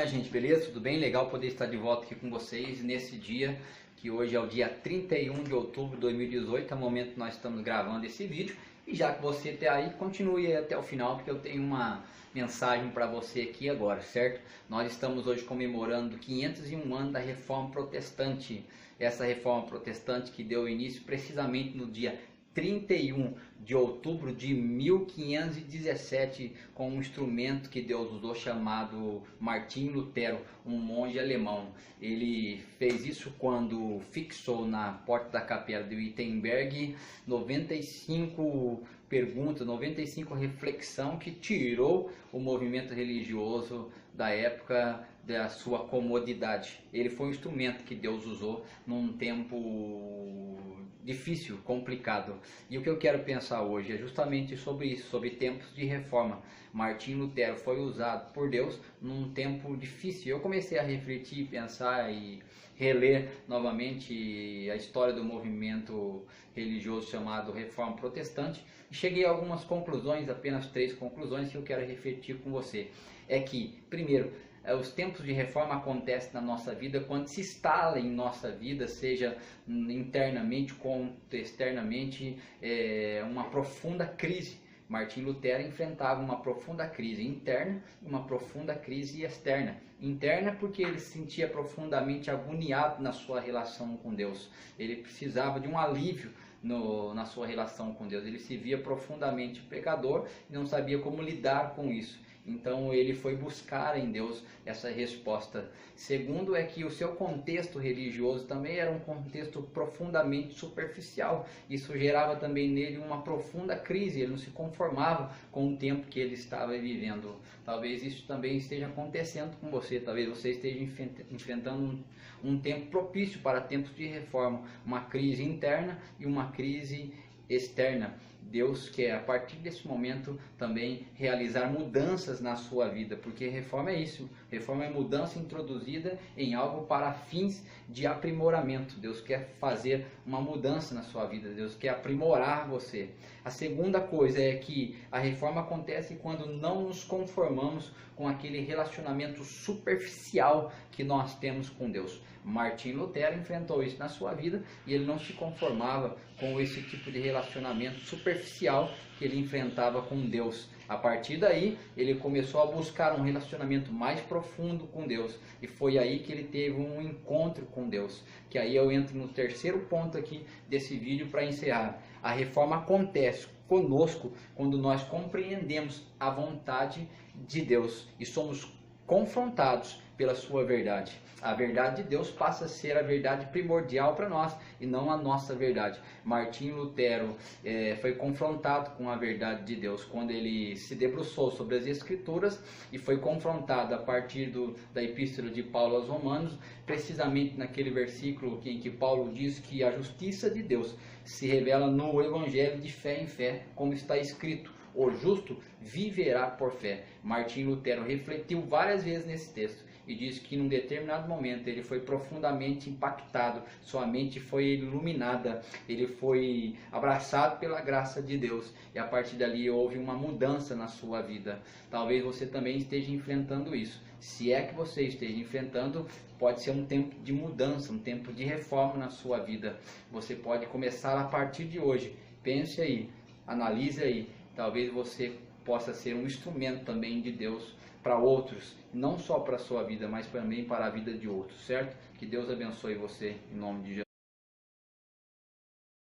gente, beleza? Tudo bem? Legal poder estar de volta aqui com vocês nesse dia, que hoje é o dia 31 de outubro de 2018, é o momento que nós estamos gravando esse vídeo. E já que você está aí, continue até o final, porque eu tenho uma mensagem para você aqui agora, certo? Nós estamos hoje comemorando 501 anos da Reforma Protestante. Essa Reforma Protestante que deu início precisamente no dia 31 de outubro de 1517, com um instrumento que Deus usou chamado Martinho Lutero, um monge alemão. Ele fez isso quando fixou na porta da capela de Wittenberg 95 perguntas, 95 reflexões que tirou o movimento religioso da época da sua comodidade. Ele foi um instrumento que Deus usou num tempo difícil, complicado. E o que eu quero pensar hoje é justamente sobre isso, sobre tempos de reforma. Martinho Lutero foi usado por Deus num tempo difícil. Eu comecei a refletir, pensar e reler novamente a história do movimento religioso chamado Reforma Protestante e cheguei a algumas conclusões, apenas 3 conclusões que eu quero refletir com você. É que, primeiro, os tempos de reforma acontecem na nossa vida quando se instala em nossa vida, seja internamente como externamente, uma profunda crise. Martinho Lutero enfrentava uma profunda crise interna e uma profunda crise externa. Interna porque ele se sentia profundamente agoniado na sua relação com Deus. Ele precisava de um alívio na sua relação com Deus. Ele se via profundamente pecador e não sabia como lidar com isso. Então ele foi buscar em Deus essa resposta. Segundo é que o seu contexto religioso também era um contexto profundamente superficial. Isso gerava também nele uma profunda crise. Ele não se conformava com o tempo que ele estava vivendo. Talvez isso também esteja acontecendo com você. Talvez você esteja enfrentando um tempo propício para tempos de reforma. Uma crise interna e uma crise externa. Deus quer a partir desse momento também realizar mudanças na sua vida, porque reforma é isso, reforma é mudança introduzida em algo para fins de aprimoramento. Deus quer fazer uma mudança na sua vida, Deus quer aprimorar você. A segunda coisa é que a reforma acontece quando não nos conformamos com aquele relacionamento superficial que nós temos com Deus. Martinho Lutero enfrentou isso na sua vida e ele não se conformava com esse tipo de relacionamento superficial que ele enfrentava com Deus. A partir daí, ele começou a buscar um relacionamento mais profundo com Deus. E foi aí que ele teve um encontro com Deus. Que aí eu entro no terceiro ponto aqui desse vídeo para encerrar. A reforma acontece conosco quando nós compreendemos a vontade de Deus e somos confrontados pela sua verdade. A verdade de Deus passa a ser a verdade primordial para nós e não a nossa verdade. Martinho Lutero foi confrontado com a verdade de Deus quando ele se debruçou sobre as Escrituras e foi confrontado a partir da Epístola de Paulo aos Romanos, precisamente naquele versículo em que Paulo diz que a justiça de Deus se revela no Evangelho de fé em fé, como está escrito: o justo viverá por fé. Martinho Lutero refletiu várias vezes nesse texto e diz que num determinado momento ele foi profundamente impactado, sua mente foi iluminada, ele foi abraçado pela graça de Deus e a partir dali houve uma mudança na sua vida. Talvez você também esteja enfrentando isso. Se é que você esteja enfrentando, pode ser um tempo de mudança, um tempo de reforma na sua vida. Você pode começar a partir de hoje. Pense aí, analise aí. Talvez você possa ser um instrumento também de Deus para outros, não só para a sua vida, mas também para a vida de outros, certo? Que Deus abençoe você, em nome de Jesus.